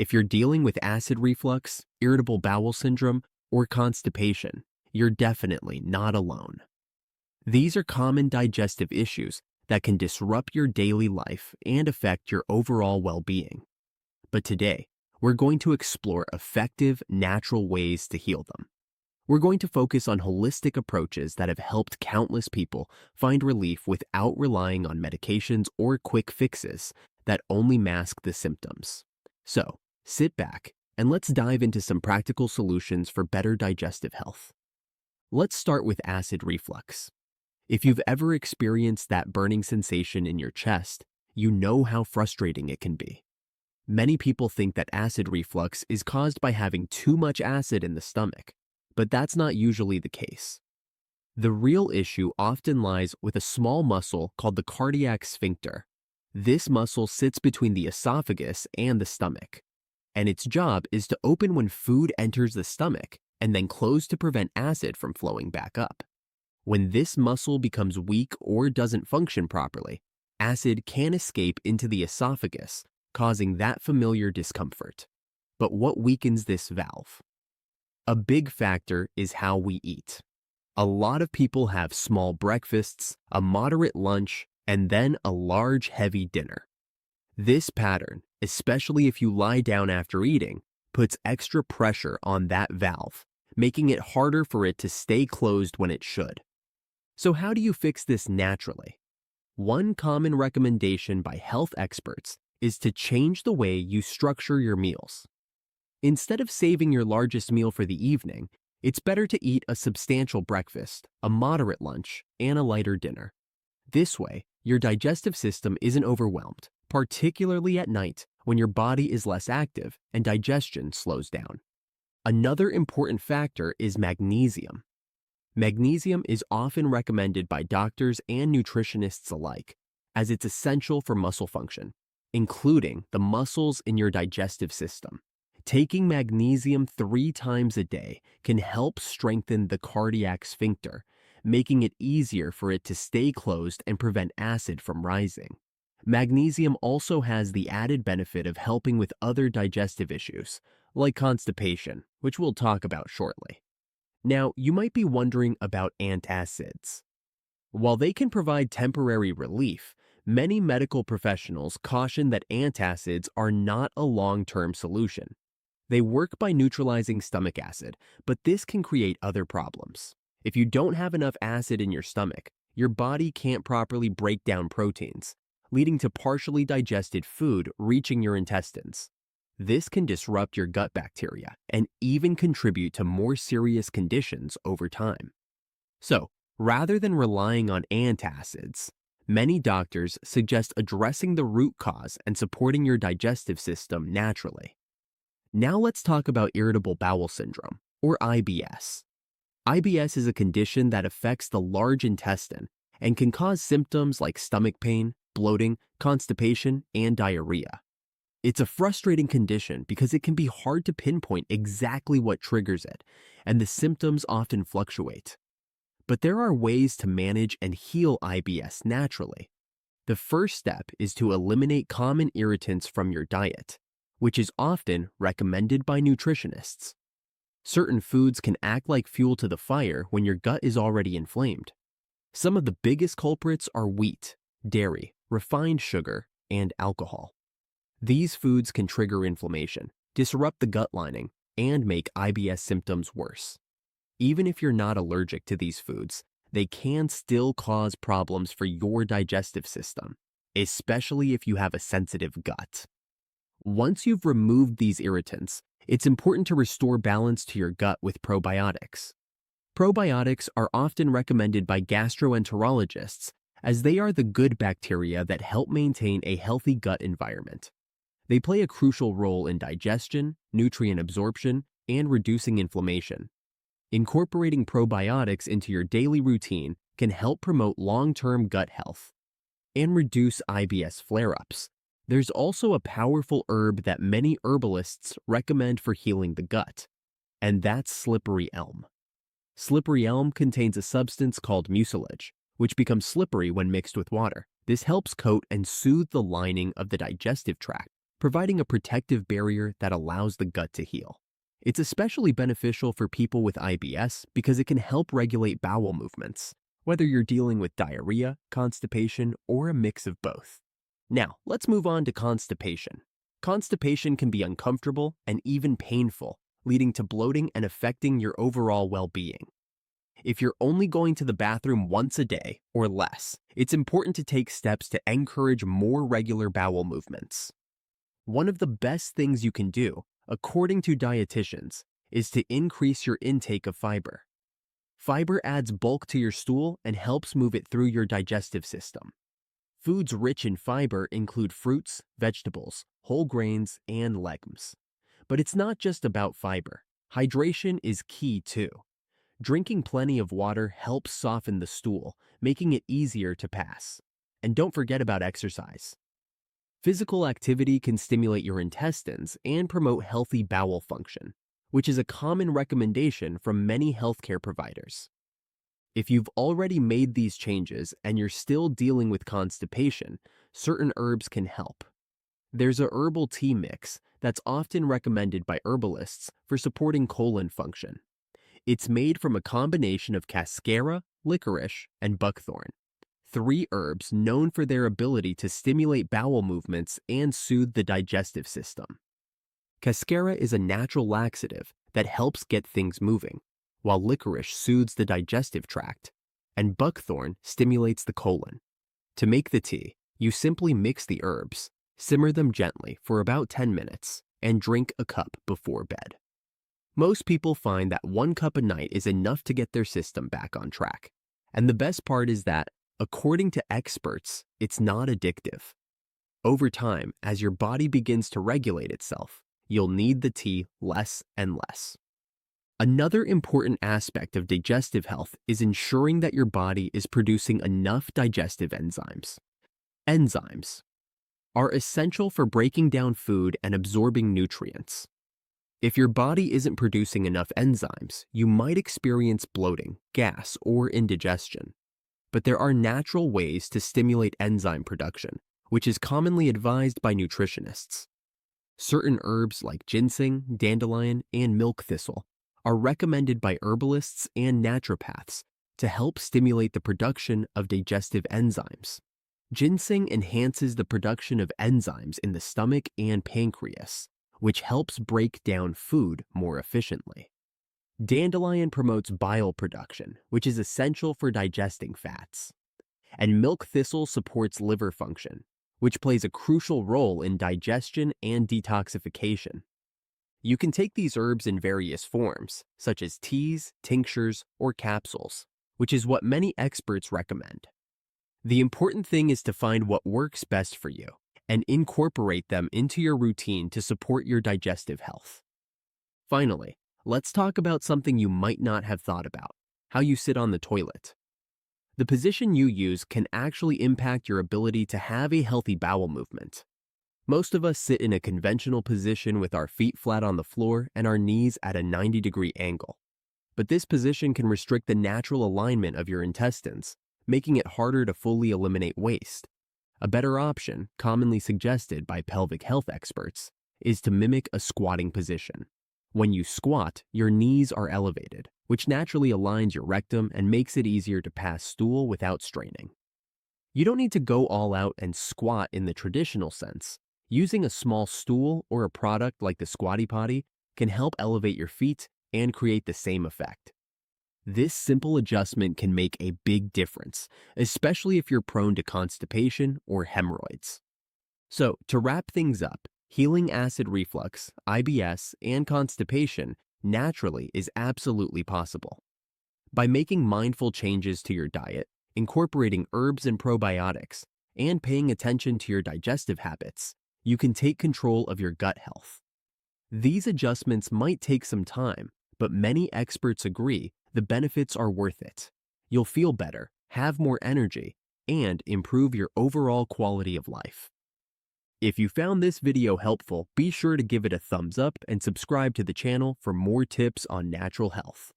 If you're dealing with acid reflux, irritable bowel syndrome, or constipation, you're definitely not alone. These are common digestive issues that can disrupt your daily life and affect your overall well-being. But today, we're going to explore effective, natural ways to heal them. We're going to focus on holistic approaches that have helped countless people find relief without relying on medications or quick fixes that only mask the symptoms. So, sit back and let's dive into some practical solutions for better digestive health. Let's start with acid reflux. If you've ever experienced that burning sensation in your chest, you know how frustrating it can be. Many people think that acid reflux is caused by having too much acid in the stomach, but that's not usually the case. The real issue often lies with a small muscle called the cardiac sphincter. This muscle sits between the esophagus and the stomach, and its job is to open when food enters the stomach and then close to prevent acid from flowing back up. When this muscle becomes weak or doesn't function properly, acid can escape into the esophagus, causing that familiar discomfort. But what weakens this valve? A big factor is how we eat. A lot of people have small breakfasts, a moderate lunch, and then a large, heavy dinner. This pattern, especially if you lie down after eating, puts extra pressure on that valve, making it harder for it to stay closed when it should. So how do you fix this naturally? One common recommendation by health experts is to change the way you structure your meals. Instead of saving your largest meal for the evening, it's better to eat a substantial breakfast, a moderate lunch, and a lighter dinner. This way, your digestive system isn't overwhelmed, particularly at night when your body is less active and digestion slows down. Another important factor is magnesium. Magnesium is often recommended by doctors and nutritionists alike, as it's essential for muscle function, including the muscles in your digestive system. Taking magnesium 3 times a day can help strengthen the cardiac sphincter, making it easier for it to stay closed and prevent acid from rising. Magnesium also has the added benefit of helping with other digestive issues, like constipation, which we'll talk about shortly. Now, you might be wondering about antacids. While they can provide temporary relief, many medical professionals caution that antacids are not a long-term solution. They work by neutralizing stomach acid, but this can create other problems. If you don't have enough acid in your stomach, your body can't properly break down proteins, leading to partially digested food reaching your intestines. This can disrupt your gut bacteria and even contribute to more serious conditions over time. So, rather than relying on antacids, many doctors suggest addressing the root cause and supporting your digestive system naturally. Now let's talk about irritable bowel syndrome, or IBS. IBS is a condition that affects the large intestine and can cause symptoms like stomach pain, bloating, constipation, and diarrhea. It's a frustrating condition because it can be hard to pinpoint exactly what triggers it, and the symptoms often fluctuate. But there are ways to manage and heal IBS naturally. The first step is to eliminate common irritants from your diet, which is often recommended by nutritionists. Certain foods can act like fuel to the fire when your gut is already inflamed. Some of the biggest culprits are wheat, dairy, refined sugar, and alcohol. These foods can trigger inflammation, disrupt the gut lining, and make IBS symptoms worse. Even if you're not allergic to these foods, they can still cause problems for your digestive system, especially if you have a sensitive gut. Once you've removed these irritants, it's important to restore balance to your gut with probiotics. Probiotics are often recommended by gastroenterologists as they are the good bacteria that help maintain a healthy gut environment. They play a crucial role in digestion, nutrient absorption, and reducing inflammation. Incorporating probiotics into your daily routine can help promote long-term gut health and reduce IBS flare-ups. There's also a powerful herb that many herbalists recommend for healing the gut, and that's slippery elm. Slippery elm contains a substance called mucilage, which becomes slippery when mixed with water. This helps coat and soothe the lining of the digestive tract, providing a protective barrier that allows the gut to heal. It's especially beneficial for people with IBS because it can help regulate bowel movements, whether you're dealing with diarrhea, constipation, or a mix of both. Now, let's move on to constipation. Constipation can be uncomfortable and even painful, leading to bloating and affecting your overall well-being. If you're only going to the bathroom once a day or less, it's important to take steps to encourage more regular bowel movements. One of the best things you can do, according to dietitians, is to increase your intake of fiber. Fiber adds bulk to your stool and helps move it through your digestive system. Foods rich in fiber include fruits, vegetables, whole grains, and legumes. But it's not just about fiber. Hydration is key too. Drinking plenty of water helps soften the stool, making it easier to pass. And don't forget about exercise. Physical activity can stimulate your intestines and promote healthy bowel function, which is a common recommendation from many healthcare providers. If you've already made these changes and you're still dealing with constipation, certain herbs can help. There's a herbal tea mix that's often recommended by herbalists for supporting colon function. It's made from a combination of cascara, licorice, and buckthorn, 3 herbs known for their ability to stimulate bowel movements and soothe the digestive system. Cascara is a natural laxative that helps get things moving, while licorice soothes the digestive tract, and buckthorn stimulates the colon. To make the tea, you simply mix the herbs, simmer them gently for about 10 minutes, and drink a cup before bed. Most people find that 1 cup a night is enough to get their system back on track. And the best part is that, according to experts, it's not addictive. Over time, as your body begins to regulate itself, you'll need the tea less and less. Another important aspect of digestive health is ensuring that your body is producing enough digestive enzymes. Enzymes are essential for breaking down food and absorbing nutrients. If your body isn't producing enough enzymes, you might experience bloating, gas, or indigestion. But there are natural ways to stimulate enzyme production, which is commonly advised by nutritionists. Certain herbs like ginseng, dandelion, and milk thistle are recommended by herbalists and naturopaths to help stimulate the production of digestive enzymes. Ginseng enhances the production of enzymes in the stomach and pancreas, which helps break down food more efficiently. Dandelion promotes bile production, which is essential for digesting fats. And milk thistle supports liver function, which plays a crucial role in digestion and detoxification. You can take these herbs in various forms, such as teas, tinctures, or capsules, which is what many experts recommend. The important thing is to find what works best for you and incorporate them into your routine to support your digestive health. Finally, let's talk about something you might not have thought about: how you sit on the toilet. The position you use can actually impact your ability to have a healthy bowel movement. Most of us sit in a conventional position with our feet flat on the floor and our knees at a 90-degree angle. But this position can restrict the natural alignment of your intestines, making it harder to fully eliminate waste. A better option, commonly suggested by pelvic health experts, is to mimic a squatting position. When you squat, your knees are elevated, which naturally aligns your rectum and makes it easier to pass stool without straining. You don't need to go all out and squat in the traditional sense. Using a small stool or a product like the Squatty Potty can help elevate your feet and create the same effect. This simple adjustment can make a big difference, especially if you're prone to constipation or hemorrhoids. So, to wrap things up, healing acid reflux, IBS, and constipation naturally is absolutely possible. By making mindful changes to your diet, incorporating herbs and probiotics, and paying attention to your digestive habits, you can take control of your gut health. These adjustments might take some time, but many experts agree the benefits are worth it. You'll feel better, have more energy, and improve your overall quality of life. If you found this video helpful, be sure to give it a thumbs up and subscribe to the channel for more tips on natural health.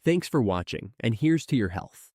Thanks for watching, and here's to your health.